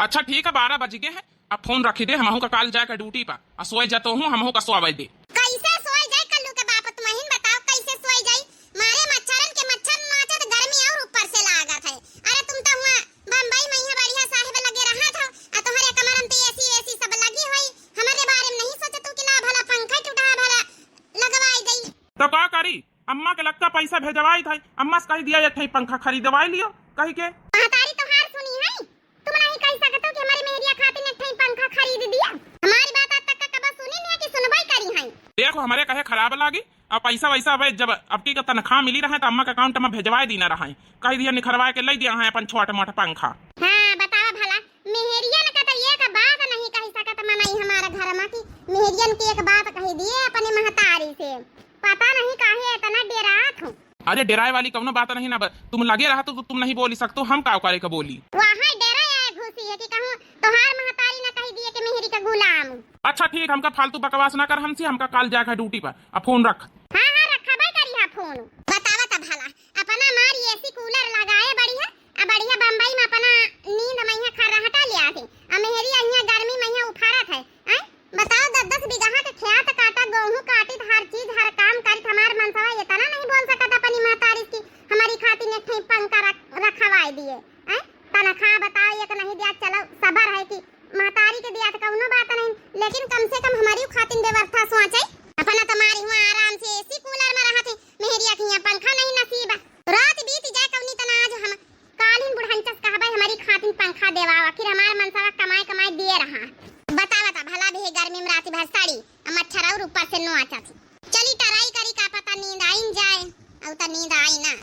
अच्छा ठीक है, 12 बज गए हैं, अब फोन रखी दे, हमहू का काल जाकर ड्यूटी पर और सोए जातो हूँ, हमहू का सोए दे। कैसे सोए जाए कल्लू के बाप, तुम ही बताओ कैसे सोए जाए? मारे मच्छरन के मच्छर माचे तो गर्मी और ऊपर से लागत है। अरे तुम तो हुआ बम्बई में ही बढ़िया साहिब लगे रहा था और तुम्हारे कमरन तो एसी सब लगी हुई, हमारे बारे में नहीं सोचे तू कि ला भला पंखा टूटा भला लगवाई गई तो का करी? अम्मा के लगता पैसा भेजवाई था, अम्मा से कही दिया एक पंखा खरीदवाई लियो कही के। महतारी तो हार सुनी है, तुम नहीं कह सकते हो कि हमारी मेहरिया खातिर एक पंखा खरीद दिया। हमारी बात आज तक का कब सुनी नहीं कि सुनवाई करी है। देखो हमारे कहे खराब लागी और पैसा वैसा भाई जब अब की तनख्वाह मिली रहा है तो अम्मा के अकाउंट में भेजवाई दी ना रहा है, कही दिया निखरवा के ले दिया है अपन छोटा मोटा पंखा। हाँ बतावा भला, मेहरियन का तो एक बात नहीं कह सकत मनाई हमारा घर में कि मेहरियन की एक बात कही दिए अपनी महतारी से, पता नहीं काहे इतना डेरात हूँ। अरे डेराए वाली कौनो बात नहीं ना, तुम लगे रहा तो तुम नहीं बोली सकते, हम का करे का बोली। वहाँ डेरा है घुसी है कि कहूँ तोहार महतारी ना कही दिए कि मेहरी का गुलाम। अच्छा ठीक, हमका फालतू बकवास ना कर हमसे, हमका काल जाकर ड्यूटी पर, अब फोन रख। हाँ रखा भाई करी है फोन। बतावा ता भला, अपना मारी एसी कूलर लगाए बढ़िया बढ़िया बम्बई में अपना नींद में खा हटा लिया थे, मेहरी यहाँ गर्मी में उफारत है। बताओ 10-10 बीघा के खेत काटा, गेहूं काटी, हर चीज हर काम करी, हमार मनसवा ये तना नहीं बोल सकता अपनी महतारी की हमारी खातिर एक पंखा रखवाई दिए। तनख्वाह बताओ एक नहीं दिया, चलो सबर है कि महतारी के दिया तो कौनो बात नहीं, लेकिन कम से कम हमारी खातिर व्यवस्था सोचे। अपना तुम्हारी हुआ आराम से एसी कूलर में रहा थे, मेहरिया के यहाँ पंखा नहीं नसीब, रात बीत जाए कवनी तना आज हम कालीन बुढ़ांचस कहबे हमारी खातिर पंखा देवावा, फिर हमार मनसवा कमाई दिए रहा। बता भला भी गर्मी में रात भर साड़ी मच्छर और ऊपर से नो आचा थी। चली टराई करी का पता नींद आई जाए और तो नींद आई ना।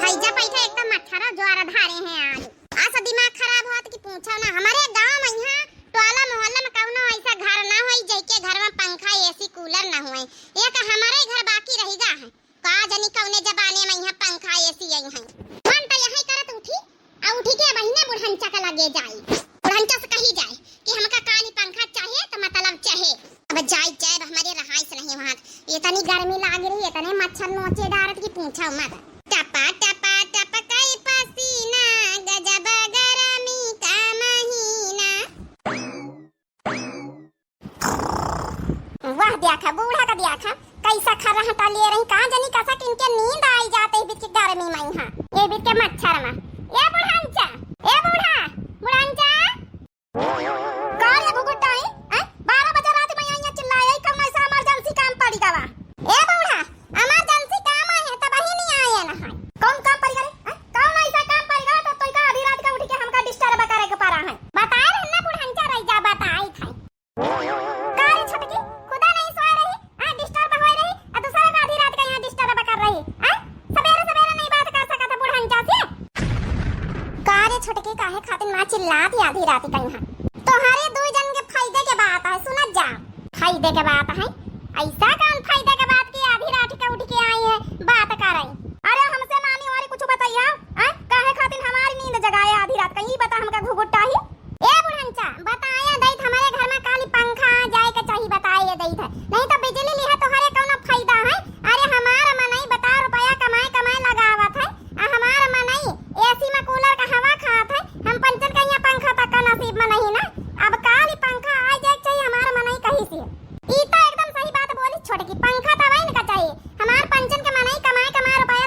खैजा पैठा एकदम मच्छर ज्वार धारे हैं आज, ऐसा दिमाग खराब होत कि पूछो ना। हमारे गांव में यहाँ टोला मोहल्ला में कौनो ऐसा घर ना होई जेके घर में पंखा एसी कूलर ना होए, एक हमारे घर बाकी रहेगा है का जनी कौने जमाने में यहाँ पंखा एसी आई है। मन तो यही करत उठी के बहिने बुढ़ंचा का लगे जाई, बुढ़ंचा से कही जाए कि हमका काली पंखा चाहिए तो मतलब चाहे अब जाए हमारे रहाइश नहीं वहां, इतनी गर्मी लाग रही है, इतने मच्छर नोचे डारत की पूछा मत। टपा टपा टपकाई पसीना गजब गरमी का महीना। वाह देखा बूढ़ा का देखा कैसा खा रहा ले रही, कहां जानी कैसा किनके नींद आई जाते बीच गर्मी में यहाँ ये बीच के मच्छर में। ए बुढ़ांचा, ए बुढ़ांचा कौन है गुगुटाई? 12 बजे रात में यहाँ चिल्लाए कौन ऐसा इमरजेंसी काम पड़ी गवा? ए बुढ़ा इमरजेंसी काम है तब ही नहीं आए ना है, कौन काम पड़ी गए? कौन ऐसा काम पड़ी गया तो तोई का आधी रात का उठ के हमका डिस्टर्ब करे के पड़ा है? बता रहे ना बुढ़ांचा रह जा बताई था कारी छटकी खुदा नहीं सोए रही डिस्टर्ब हो रही और दूसरा का आधी रात का यहाँ डिस्टर्ब कर रही। सवेरे नहीं बात कर सकता बुढ़ांचा से, कारे छटके काहे खातिर ना चिल्लाती आधी रात का यहाँ। तोहरे दो जन के फायदे के बात है, सुनत जा फायदे के बात है, ऐसा कौन फायदे के बात की आधी रात का उठ के आई है बात कर रही? अरे हमसे मानी वाली कुछ बताइए काहे खातिर हमारी नींद जगाए आधी रात का, ये बता हमका घुघुट्टा ही। ए बुढ़ंचा बताया दैत हमारे घर में काली पंखा जाए के चाहिए बताइए दैत है, नहीं तो बिजली लिहा तोहरे कौनो फायदा है? अरे हमारा मनई बता रुपया कमाए लगावत है, हमारा मनई एसी में कूलर का हवा खात है, हम पंचन का यहाँ पंखा तक का नसीब में नहीं ना। अब काली पंखा आ जाए चाहिए हमारा मनई कहीं से, ई तो एकदम सही बात बोली छोटकी, पंखा तो वही ना चाहिए हमार पंचन के मनई कमाए रुपया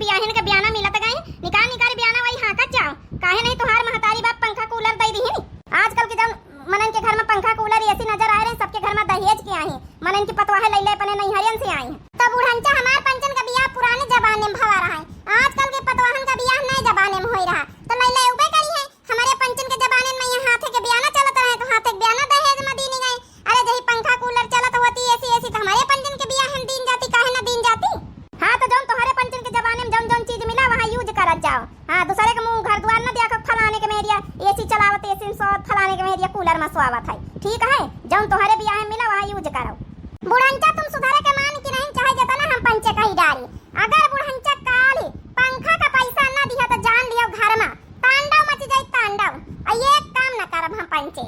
बियाहन के बयाना मिलत गए निकाल निकाल बयाना वही हाकत जाओ काहे नहीं तोहार महतारी बाप पंखा कूलर दे दी आजकल के जब मनन के घर में पंखा कूलर ऐसी नजर आ रहे हैं सबके घर में दहेज के आए हैं मनन की पतवाहे लैले अपने नैहरियन से आए हैं तब बुढ़ंचा हमार पंचन का बियाह पुराने जमाने में भवा रहा है आजकल के पतवाहन का बियाह नए जमाने में हो रहा तो लैले उबे करी है हमारे पंचन के जमाने में यहाँ हाथे के बयाना चलत रहे तो हाथे के बयाना दहेज में दी नहीं गए अरे जही पंखा कूलर चलत होती ऐसी ऐसी तो हमारे पंचन के बियाह हम दीन जाती काहे ना दीन जाती हाँ तो जौन तुम्हारे पंचन के जमाने में जौन जौन चीज मिला वहाँ यूज करत जाओ हाँ दूसरे के मुंह घर द्वार न दिया फलाने के मेरिया एसी चलावत एसी सौत फलाने के मेरिया कूलर में सुआवत है ठीक है जौन तुम्हारे बियाह में मिला वहाँ यूज करो बुढ़ंचा तुम सुधारे के मान की नहीं चाहे जता ना हम पंचे कही डारी अगर बुढ़ंचा काल पंखा का पैसा न दिया तो जान लियो घर में तांडव मच जाई तांडव ये काम न करब हम पंचे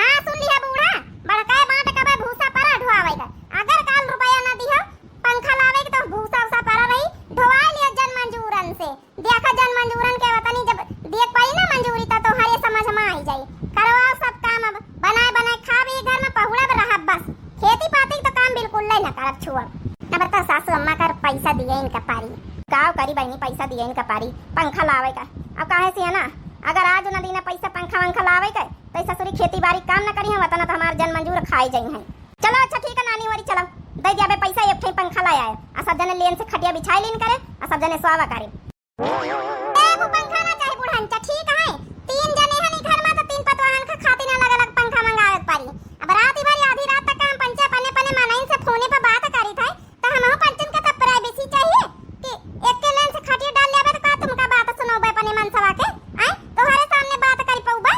हाँ सुन लिया बूढ़ा बड़काए बाट कबे भूसा परा ढोआवेगा अगर काल रुपया न दिया पंखा लावे तो भूसा उसा परा रही ढोआ लिया जन मंजूरन से देखा जन मंजूरन के वतनी जब देख पाई ना मंजूरी तो हरे समझ में आई जाई करवाओ सब काम अब बनाए बनाए खा भी घर में पहुड़ा पर रहा बस खेती पाती तो काम बिल्कुल नहीं न करब छुआ अब तो सासू अम्मा कर पैसा दिए इनका पारी गाँव करी बहनी पैसा दिए इनका पारी पंखा लावे का अब काहे से है ना अगर आज न दीना पैसा पंखा वंखा लावे का तो ससुरी खेती बाड़ी काम न करी हम वतना तो हमार जन मंजूर खाई जाई है चलो अच्छा ठीक है नानी वारी चलो दे दिया पैसा एक ठे पंखा लाया है आ सब जने लेन से खटिया बिछाई लेन करे आ सब जने स्वावा करे एगो पंखा ना चाहे बुढ़ंचा ठीक है तीन जने हनी घर में तो तीन पतवाहन का खातिर अलग अलग पंखा मंगावे पारी अब रात भर आधी रात तक हम पंचा पने पने मनाइन से फोने पे बात करी थे तो हम पंचन का तो प्राइवेसी चाहिए कि एक के लेन से खटिया डाल लेबे तो का तुमका बात सुनोबे पने मन सवा के आई तोहरे सामने बात करी पउबे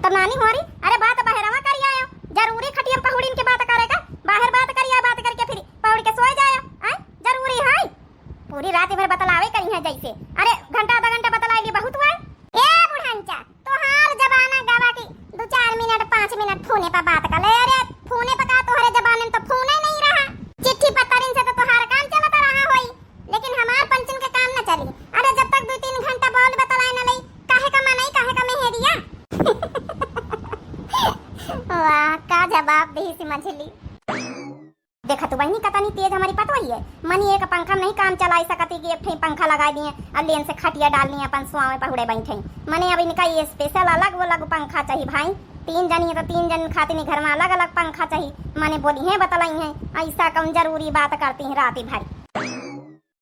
तो नानी होरी अरे बात बहरवा करी आयो जरूरी खटिया पहुड़ीन के बात करेगा बाहर बात करिया बात करके फिर पहुड़ के सोए जाया आई जरूरी है पूरी रात भर बतलावे करी है जैसे अरे घंटा आधा घंटा बतलाई ली बहुत हुआ ए बुढ़ंचा तोहार जमाना गवा की 2-4 मिनट 5 मिनट फोने पर बात कर ले अरे फोने पर का तोहरे जमाने में तो फोन ही नहीं रहा चिट्ठी पत्तरिन से तो तोहार काम चलता रहा होई लेकिन हमार पंचन के काम न चली अरे जब तक 2-3 घंटा बोल बतलाई न लई काहे का मनई काहे का मेहरिया वाह का जवाब दी सी मछली देखा तो बहनी कतनी तेज हमारी पतवाई है मनी एक पंखा नहीं काम चलाई सकती कि एक ठे पंखा लगा दिए और लेन से खटिया डाल लिए अपन सुआवे पहुड़े बैठे मने अब इनका ये स्पेशल अलग वो अलग पंखा चाहिए भाई 3 जन है तो 3 जन खातिर घर में अलग अलग पंखा चाहिए मने बोली है बतलाई है ऐसा कम जरूरी बात करती है रात भर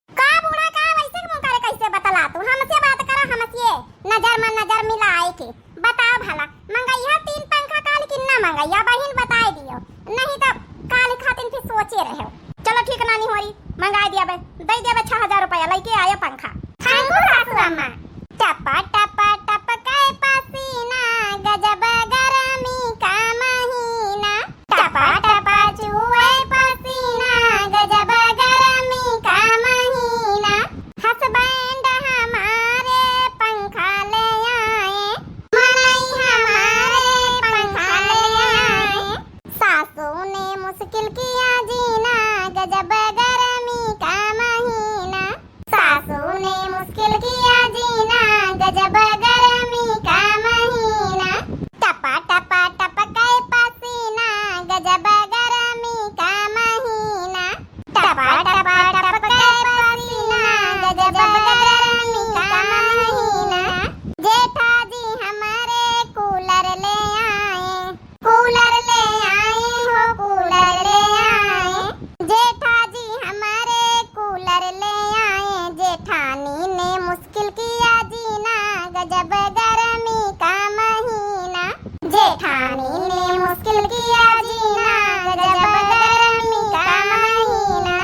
का बूढ़ा का वैसे मुंह करे कैसे बतला तू हमसे बात करा हमसे नजर में नजर मिलाए के बताओ भला मंगैया 3 पंखा काल किन्ना मंगैया बहन बताए दियो नहीं तो काल खातिर फिर सोचे रहे चलो ठीक नानी होरी मंगा दिया बे दे दिया बे 6000 रुपया लेके आया पंखा खांगू सासू अम्मा टपा टपा टपकाए पसीना गजब गरमी का महीना टपा टपा चुए पसीना गजब गरमी का महीना हसबैंड हमारे पंखा ले आए मनई हमारे पंखा ले आए सासू ने मुश्किल किया जीना गजब गरमी का महीना सासू ने मुश्किल किया जीना गजब गरमी का महीना टपा टपा टपकाए पसीना गजब गरमी का महीना टपा टपा टपकाए पसीना गजब गरमी का महीना जेठा जी हमारे कूलर ले आए कूलर ले आए हो कूलर ले आए जेठा जी हमारे कूलर ले आए जेठानी ने मुश्किल किया जीना गजब गरमी का महीना जेठानी ने मुश्किल किया जीना गजब गरमी का महीना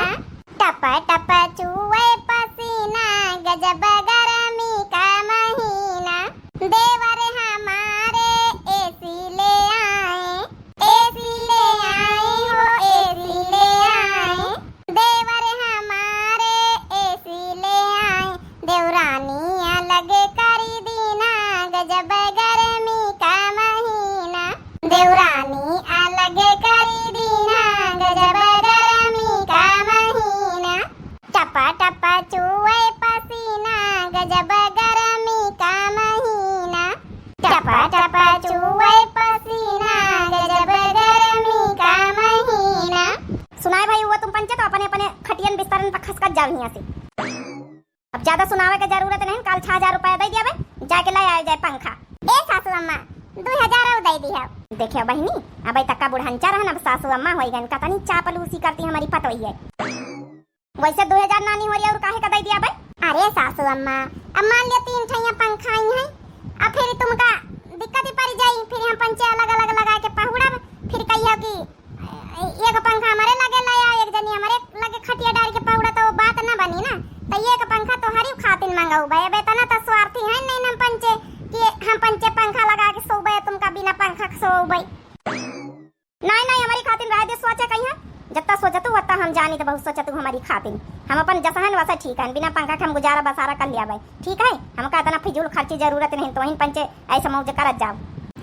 टप टप चुए पसीना गजब गरमी का महीना देवर हमारे एसी ले आए एसी ले आए हो एसी ले आए देवर हमारे एसी ले आए देवरानी अलग करी दीना गजब गरमी का महीना देवरानी अलग करी दीना गजब गरमी का महीना टपा टपा चुए पसीना गजब गरमी का महीना टपा टपा चुए पसीना गजब गरमी का महीना सुनाए भाई हुआ तुम पंचे तो अपने अपने खटियन बिस्तरन पर खसखस जाओ यहाँ से अब ज्यादा सुनावे के जरूरत नहीं, कल 6000 रुपया दे दिया बे, जाके ले आए जाए पंखा। ए सासू अम्मा 2000 दे दी है। देखियो बहनी, अब तक्का बुढ़ांचा रहना सासू अम्मा होई गन, कतनी चापलूसी करती हमारी पतोई है। वैसे 2000 नानी हो रही और काहे का दे दिया बे? अरे सासू अम्मा, अब मान लिया 3 ठैया पंखा आई है, अब फिर तुमका दिक्कत ही पड़ जाई, फिर हम पंचे अलग अलग लगा के पहुड़ा, फिर कहियो कि एक पंखा हमारे लगे लाया, एक जनी हमारे लगे खटिया डाल के पहुड़ा, तो बात ना बनी ना। तो ये एक पंखा तो हरी खातिन मंगाऊ भाई, बेतना तो स्वार्थी है नहीं हम पंचे कि हम पंचे पंखा लगा के सोबे, तुमका बिना पंखा सोबे। नहीं नहीं, हमारी खातिन रह दे, सोचे कहीं जत्ता सोचतू वत्ता हम जानी, तो बहुत सोचतू हमारी खातिन, हम अपन जसहन वैसा ठीक है, बिना पंखा के हम गुजारा बसारा कर लिया भाई, ठीक है। हमका इतना फिजूल खर्ची जरूरत नहीं, तो वहीं पंचे ऐसे मौज करत जाओ।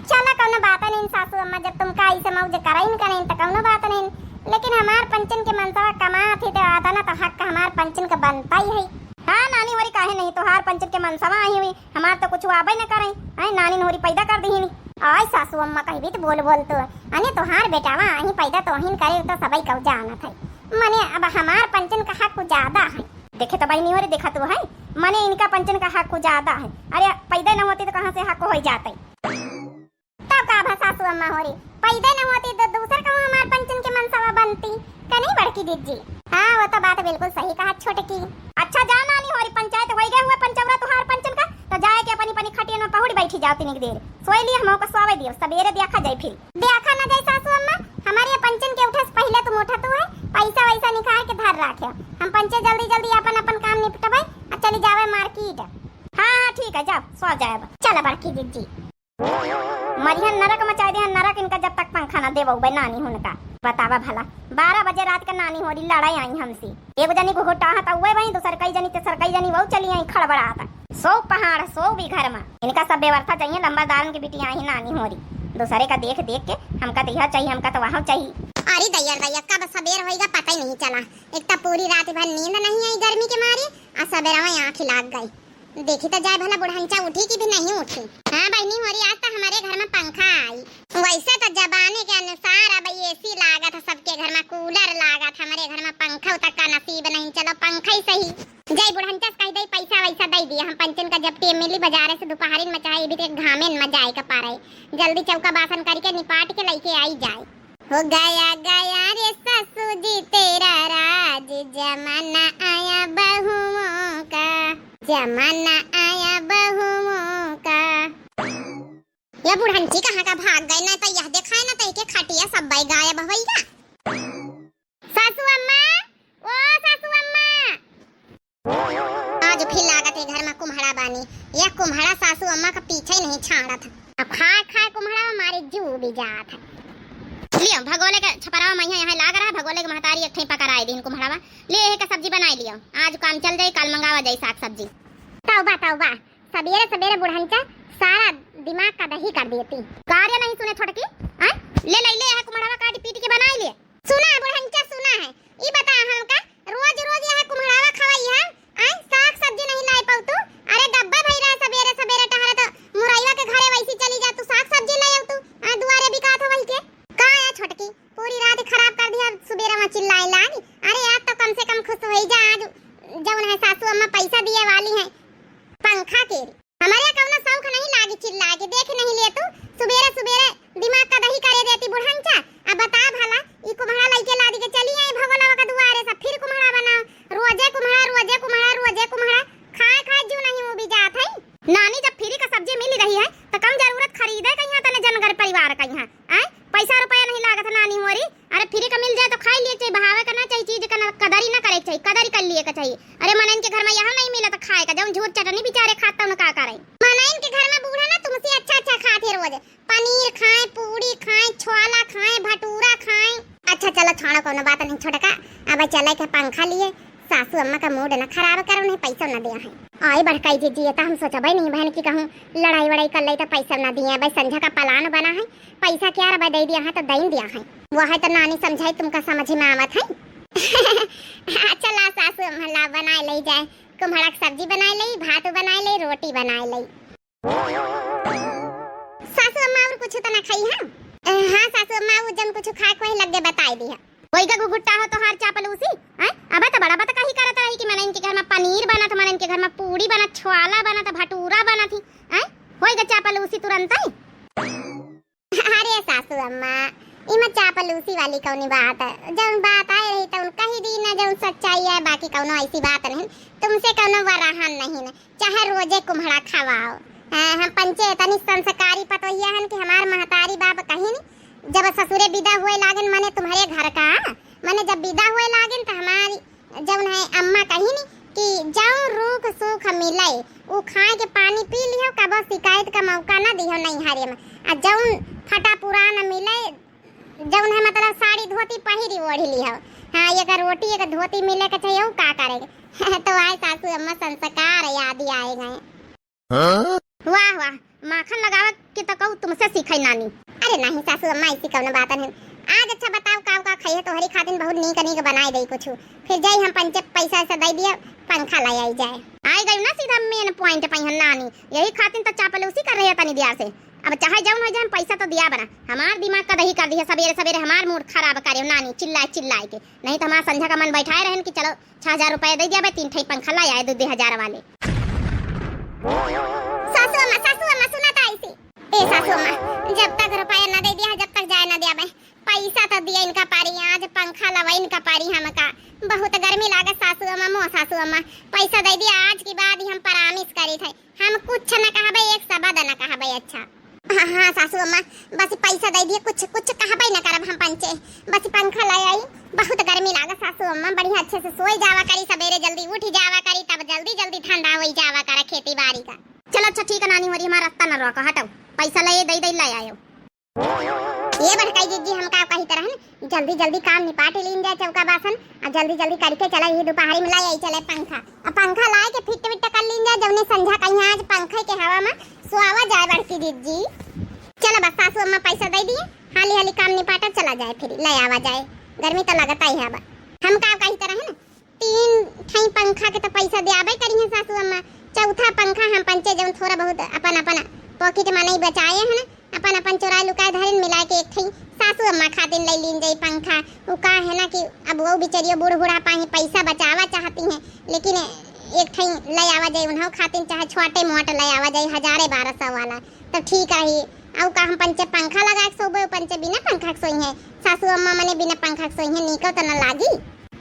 चला कौनो बात नहीं सासू अम्मा, जब तुमका ऐसे मौज कराइन करें तो कौनो बात नहीं, लेकिन हमार पंचन के मनसा कमा थी तो आता ना, तो हक हमार पंचन का बनता ही है। हाँ नानी होरी काहे नहीं, तो हार पंचन के मनसवा आई हुई, हमार तो कुछ आबे न करे, आई नानी होरी पैदा कर दी ही। आय सासू अम्मा कही तो बोल तो अने तो हार बेटावा अही पैदा तो अहिन करे, तो सबई कौ जाना था मने, अब हमार पंचन का हक कुछ ज्यादा है। देखे तो भाई नहीं हो रही, देखा तो है मने इनका पंचन का हक कुछ ज्यादा है। अरे पैदा न होती तो कहाँ से हक हो जाते, तब का भा सासू अम्मा हो रही, पैदा न होती तो दूसर कहूँ हमार पंचन के मनसवा बनती का नहीं बड़की दीदी। हाँ वो तो बात बिल्कुल सही कहा छोटकी। अच्छा जा नानी हो रही, पंचायत हो गए हुए पंचवरा तुहार पंचन का, तो जाए के अपनी अपनी खटिया में पहुड़ी बैठी जाओ, तीन देर सोई लिए हम को सोवे दियो, सवेरे देखा जाए, फिर देखा ना जाए सासू अम्मा, हमारे पंचन के उठे से पहले तुम उठा तो है, पैसा वैसा निकाल के धर रखे, हम पंचे जल्दी जल्दी अपन अपन काम निपटवाई और चली जावे मार्केट। हाँ ठीक है, जाओ सो जाए, चला बड़की दीदी। मरियन नरक मचा दे, नरक इनका जब तक पंखा ना देवो बे नानी हुनका। बतावा भला 12 बजे रात का नानी हो रही लड़ाई आई हमसे, एक जनी को घुटा था हुए वही, दूसर कई जनी तेसर कई जनी वो चली आई खड़बड़ाता, 100 पहाड़ 100 भी घर में, इनका सब व्यवस्था चाहिए, लंबादारन की बिटिया ही नानी हो रही, दूसरे का देख देख के हमका तो यह चाहिए, हमका तो वहाँ चाहिए। अरे दैया दैया कब सबेर होएगा पता ही नहीं चला, एक तो पूरी रात भर नींद नहीं आई गर्मी के मारे, और सबेरा में आँख लाग गई। देखी तो जाए भला बुढ़ांचा उठी कि भी नहीं उठी। हाँ बहनी हो रही, आज तो हमारे घर में पंखा आई, वैसे तो जमाने के अनुसार अब एसी लागा था, सबके घर में कूलर लागा था, हमारे घर में पंखा तक का नसीब नहीं, चलो पंखा ही सही। जय बुढ़ांचा कह दे पैसा वैसा दे दिया, हम पंचन का जब टेम मिली बाजार से दोपहर में चाहे भी तो घामे में जाए का पारे, जल्दी चौका बासन करके निपाट के लेके आई जाए। हो गया गया रे ससुर जी तेरा राज, जमाना आया बहुओं का, जमाना आया बहुओं का। ये बुढ़ंची कहाँ का भाग गए, ना तो यह देखा है ना तो एक खटिया सब बाई गायब भैया। सासू अम्मा, ओ सासू अम्मा, आज फिर लागत है घर में कुम्हड़ा बानी, यह कुम्हड़ा सासू अम्मा का पीछे ही नहीं छाड़ा था, अब खाए खाए कुम्हड़ा हमारे जू भी जात है। लियो भगोले का छपरावा मैया यहाँ लाग रहा, भगोले के महतारी एक ठे पकड़ाई दिन कुम्हड़ावा, ले एक का सब्जी बनाई लियो, आज काम चल जाए, कल मंगावा जाए साग सब्जी। तौबा तौबा, सबेरे सबेरे बुढ़ंचा सारा दिमाग का दही कर देती, कार्य नहीं सुने छोटकी, ले ले ले कुम्हड़ावा काटी पीट के बनाई ले। सुना है बुढ़ंचा सुना है, ई बता हमका रोज रोज यह कुम्हड़ावा खवाई है, साग सब्जी नहीं लाई पाऊ तू, अरे डब्बा भई रहा सबेरे सबेरे टहरा तो मुरैया के घरे वैसी चली जा, तू साग सब्जी ले आऊ, तू दुआरे बिका था वही के का है छोटकी, पूरी रात खराब कर दिया, सुबेरा में चिल्लाए लागी। अरे यार तो कम से कम खुश हो जा, आज जब है सासू अम्मा पैसा दिए वाली है पंखा के, हमारे कौनो शौक नहीं लागी चिल्ला के, देख नहीं ले तू सुबेरे सुबेरे दिमाग का दही करे देती बुढ़ंचा। अब बता भला ई कुम्हड़ा लेके ला दी के चली आई भगोलवा का दुआरे से, फिर कुम्हड़ा बना, रोजे कुम्हड़ा रोजे कुम्हड़ा रोजे कुम्हड़ा, खाए खाए जो नहीं वो भी जात है। नानी जब फ्री का सब्जी मिल रही है तो कम जरूरत खरीदे कहीं तने जनगर परिवार का यहाँ, पैसा रुपया नहीं लागत नानी मोरी, अरे फ्री का मिल जाए तो खाई लिए चाहिए, बहावे करना चाहिए, चीज का कदर ही ना करे चाहिए, कदर कर लिए का चाहिए। अरे मनन के घर में यहाँ नहीं मिला तो खाए का, जब झूठ चटनी बेचारे खाता उन्हें का करे, मनन के घर में बूढ़ा ना तुमसे अच्छा अच्छा खाते रोज, पनीर खाए, पूरी खाए, छोला खाए, भटूरा खाए। अच्छा चलो छोड़ो कोनो बात नहीं छोटका, अब चले के पंखा लिए, सासू अम्मा का मूड न खराब करो, उन्हें पैसा न दिया है, आई भड़काई जी जी, हम सोचा भाई नहीं बहन की कहूँ लड़ाई वड़ाई कर ली तो पैसा न दिए, भाई संझा का पलान बना है, पैसा क्या रहा दे दिया है तो दई दिया है, वो है तो नानी समझाई तुमका समझ में आवत है। चला सासू अम्मा ला बनाए ले जाए, कुम्हड़ा की सब्जी बनाए ले, भात बनाए ले, रोटी बनाए ले। सासू अम्मा और कुछ तो न खाई है? हाँ सासू अम्मा वो जम कुछ खा को लग गए बताई दी है, कोई का गुगुट्टा हो तो हार चापल उसी हैं। अब तो बड़ा बता कहीं करत रही कि मैंने इनके घर में पनीर बना था, मैंने इनके घर में पूड़ी बना, छोला बना था, भटूरा बना थी हैं। होई का चापल उसी तुरंत ही। अरे सासू अम्मा इमा चापलूसी वाली कौनी बात है। जब बात आए रही तो उनका ही दी ना, जब सच्चाई है, बाकी कौनो ऐसी बात नहीं। तुमसे कौनो वराहन नहीं ना, चाहे रोजे कुम्हड़ा खवाओ। हम पंचे तनी संस्कारी पतोहिया हन कि हमार महतारी बाप कहीं नहीं जब ससुरे विदा हुए लागन मने तुम्हारे घर का मने जब विदा हुए लागन तो हमारी जब है अम्मा कहीं नहीं कि जाऊं रूख सूख मिले वो खाए के पानी पी लियो, कबो शिकायत का मौका ना दियो नहीं हारे में। आ जाऊं फटा पुराना मिले जौन है मतलब साड़ी धोती पहिरी ओढ़ी ली हो। हाँ एक रोटी एक धोती मिले के चाहिए का करेंगे। तो आए सासू अम्मा संस्कार याद ही आए गए। वाह वाह माखन लगावे के तो कहूँ तुमसे सीखे नानी। अरे नहीं सासू अम्मा ऐसी कौन बात है। आज अच्छा बताओ का खाइए तो हरी खातिन बहुत नीक नीक बनाई दई कुछ, फिर जाई हम पंचे पैसा से दे दिया पंखा ले आई जाए। आई गई ना सीधा मेन पॉइंट पे नानी, यही खातिन तो चापलूसी कर रही है तनी देर से। अब चाहे जाऊं हो जाए पैसा तो दिया बना, हमार दिमाग का दही कर दिया सवेरे सवेरे, हमार मूड खराब करे नानी चिल्लाए चिल्लाए के। नहीं तो हमारा संध्या का मन बैठाए रहन कि चलो 6000 रुपए दे दिया भाई 3 ठई पंखा ला आए 2000 वाले। सासू अम्मा सुना था ऐसी। ए सासू अम्मा जब तक रुपया न दे दिया जब तक जाए न दिया भाई पैसा तो दिया इनका पारी, आज पंखा लवा इनका पारी हमका बहुत गर्मी लागत सासू अम्मा। मो सासू अम्मा पैसा दे दिया आज की बाद ही हम परामिस करी थे, हम कुछ न कहबे एक शब्द न कहबे। अच्छा हाँ सासू अम्मा बस पैसा दे दिए कुछ कहबे न करब हम पंचे, बस पंखा ले आई। बहुत गर्मी लागत सासू अम्मा, बढ़िया अच्छे से सोई जावा करी, सवेरे जल्दी उठ जावा करी, तब जल्दी जल्दी ठंडा होई जावा करा खेती बाड़ी का। चलो अच्छा ठीक है नानी हमारी हमारा रास्ता न रोको, हटाओ पैसा ले दे ले आयो। ये भड़काई जी हम का कही तरह है जल्दी जल्दी काम निपाट लीन जाए चौका बासन और जल्दी जल्दी करके चला ये दोपहरी में लाई चले पंखा। अब पंखा लाए के फिट विट कर लीन जाए जौने संझा कहीं आज पंखे के हवा में सुहावा जाए बड़की दीदी। चलो बस सासू अम्मा पैसा दे दिए, हाली हाली काम निपाटा चला जाए फिर ले आवा जाए, गर्मी तो लगता ही है। अब हम का कही तरह है ना 3 ठई पंखा के तो पैसा देआबे करी है सासू अम्मा, चौथा पंखा हम पंचे जौन थोड़ा बहुत अपन पॉकेट में नहीं बचाए है ना, अपन चोरा लुका धरन मिला के एक ठई सासू अम्मा खातिन ले लीन जाई पंखा। वो का है ना कि अब वो बेचारी बूढ़ बूढ़ा पाही पैसा बचावा चाहती हैं, लेकिन एक ठई ले आवा जाए उन्हों खातिन चाहे छोटे मोटे ले आवा जाए 1000-1200 वाला तो ठीक है। औ का हम पंचे पंखा लगा के सोबे पंचे बिना पंखा के सोई है सासू अम्मा मने बिना पंखा के सोई है निको तो न लागी।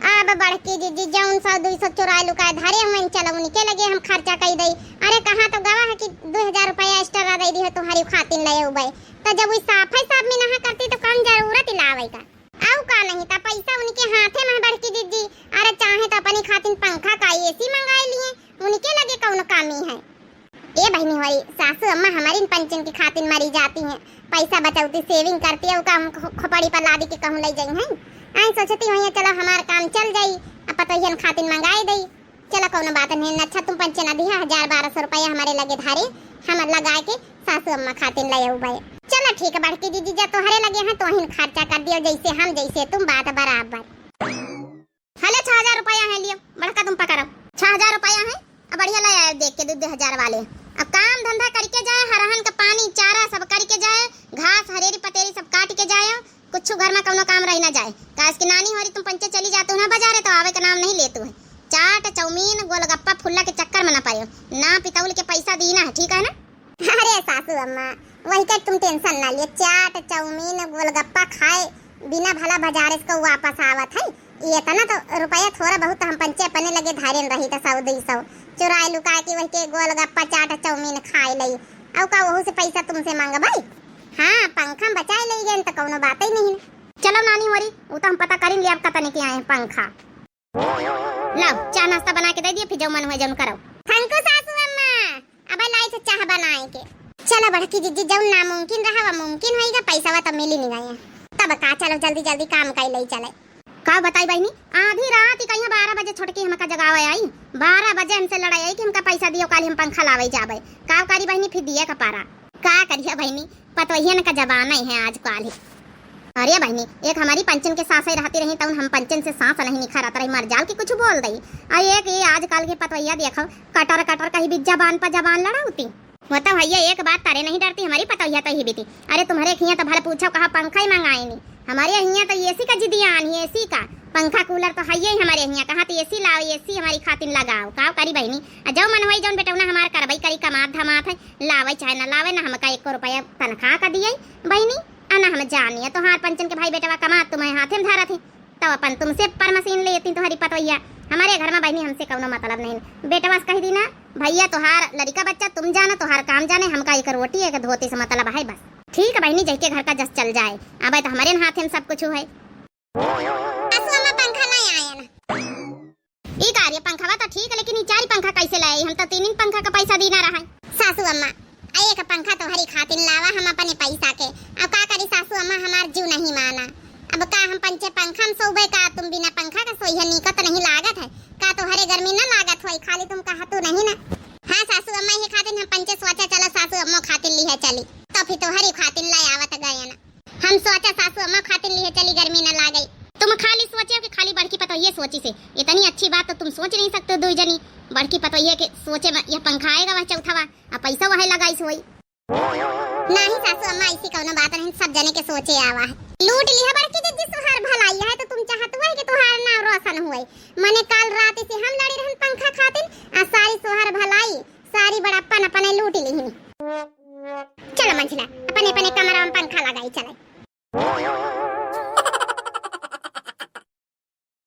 अब बढ़की जी जौन 100-200 चोरा लुका धरे हुए चलो उनके लगे हम खर्चा कर दई। अरे कहाँ तो गवा है कि 2000 रुपया एक्स्ट्रा दे दी है तुम्हारी खातिन ले उबे, तो जब वो साफ में नहा करती तो कम जरूरत लावे का आउ का नहीं था पैसा उनके हाथे में बढ़की दीदी। अरे चाहे तो अपनी खातिन पंखा का एसी मंगाई लिए, उनके लगे कौन कामी है। ए बहनी हमारी सासू अम्मा हमारी पंचन की खातिन मरी जाती हैं, पैसा बचाती सेविंग करती है, का हम खोपड़ी पर लादी के कहूं ले जाई हैं। आई सोचती हुई चलो हमार काम चल जाई, अब तो यन खातिन मंगाई दई। चलो कौन बात नहीं, अच्छा तुम पंचे ना दिया 1000-1200 रुपया हमारे लगे धारे हम लगा के सासू अम्मा खातिन ले आऊ भाई। चलो ठीक है बढ़की दीदी जब तोहरे लगे हैं तो हिन खर्चा कर दियो जैसे हम जैसे तुम बात बराबर। हले 6000 रुपया है लियो बड़का तुम पकड़ो 6000 रुपया है। अब बढ़िया ले आए देख के 2000 वाले। अब काम धंधा करके जाए, हरहन का पानी चारा सब करके जाए, घास हरेरी पतेरी सब काट के जाए, कुछ घर में कौनो काम रह ना जाए। काश की नानी हमारी तुम पंचे चली जाते हो ना बाजारे तो आवे का नाम नहीं लेते है। चाट चाउमीन गोलगप्पा फुल्ला के चक्कर में ना पायो ना, पितौल के पैसा दीना है ठीक है ना। अरे सासू अम्मा वही का तुम टेंशन ना लिए, चाट चाउमीन गोलगप्पा खाए बिना भला बाजारे से वापस आवत है। ये तना तो रुपया थोड़ा बहुत हम पंचे अपने लगे धारेन रही था 100-200 चुराए लुका के वही के गोलगप्पा चाट चाउमीन खाए लई औ का वहू से पैसा तुमसे मांग भाई। हाँ पंखा बचाए ले गए तो कौनो बात ही नहीं। चलो नानी हमारी वो तो हम पता करें लिया आपका तने के आए पंखा। लो चाय नाश्ता बना के दे दिए फिर जो मन हुए जम करो। थैंक यू सासू अम्मा, अब लाई से चाय बनाए के। चलो बढ़की जीजी जब नामुमकिन रहा वो मुमकिन होएगा, पैसा तो मिल ही नहीं गया तब का चलो जल्दी जल्दी काम कर ले चले। का बताई बहनी आधी रात ही कहीं 12 बजे छोड़ के हमका जगावे आई, 12 बजे हमसे लड़ाई आई कि हमका पैसा दियो काली हम पंखा लावे जावे। का करी बहनी फिर दिए का पारा का करिए बहनी पतोहियन का जमाना ही है आज काल। अरे बहनी एक हमारी पंचन के सास ही रहती रही तो हम पंचन से सांस नहीं निखरत रही, मर जाल की कुछ बोल दई। और एक ये आजकल के पतोहिया देखो कटर कटर कहीं भी जबान पर जबान लड़ाती। वो तो भैया एक बात तारे नहीं डरती हमारी पतोहिया तो ही बीती। अरे तुम्हारे खिया तो भले पूछो कहा पंखा ही मंगाई नहीं, हमारे यहाँ तो एसी का जिदियान है, एसी का पंखा कूलर तो है ही हमारे यहाँ। कहा तो एसी लाओ, एसी हमारी खातिर लगाओ। का करी बहनी जो मन होई जौन बेटौना हमार करबई करी कमात धमात है, लावे चाहे ना लावे ना हमका 1 रुपया तनख्वाह का दिए बहनी। आना हम जानिए तो हार पंचन के भाई बेटवा कमात तुम्हें हाथे में धारा थे तो अपन तुमसे पर मशीन लेती तुम्हारी पतोइया। हमारे घर में बहनी हमसे कौनो मतलब नहीं। बेटवा से कह दी ना भैया तोहार लड़का बच्चा तुम जाना तोहार काम जाने, हमका एक रोटी एक धोती से मतलब है बस। ठीक है बहनी जैके घर का जस चल जाए। अब तो हमारे हाथ में सब कुछ है। पंखा नहीं आया ना ई कार्य पंखा तो ठीक है, लेकिन ई 4 पंखा कैसे लाए? हम तो 3 पंखा का पैसा देना रहा है। सासू अम्मा एक पंखा तो हरी खातिर लावा हम अपने पैसा के। अब का करी सासू अम्मा हमार जीव नहीं माना। अब का हम पंचे पंखा में सोबे का तुम बिना पंखा का सोई है निकत नहीं लागत है का? तो हरे गर्मी ना लागत होई खाली तुम कहा तो नहीं ना। हाँ सासू अम्मा ये खातिर हम पंचे सोचा चला सासू अम्मा खातिर ली है चली तो फिर तो हरी खातिर लाई आवत गए ना। हम सोचा सासू अम्मा खातिर ली है चली गर्मी ना लागई। तुम खाली सोचे कि खाली बड़की पतोहिए सोची से इतनी अच्छी बात तो तुम सोच नहीं सकते दो जनी। बड़की पतोहिए के सोचे में यह पंखा आएगा वह चौथावा अब पैसा वह लगाई सोई नहीं। सासू अम्मा ऐसी कौनो बात नहीं, सब जने के सोचे आवा है। लूट लिया बड़की दीदी सुहार भलाई है तो तुम चाहत हुआ कि तुहार नाम रोशन हुए। मने काल रात से हम लड़ी रहन पंखा खातिर आ सारी सुहार भलाई सारी बड़प्पन अपने लूट ली। चलो मंझला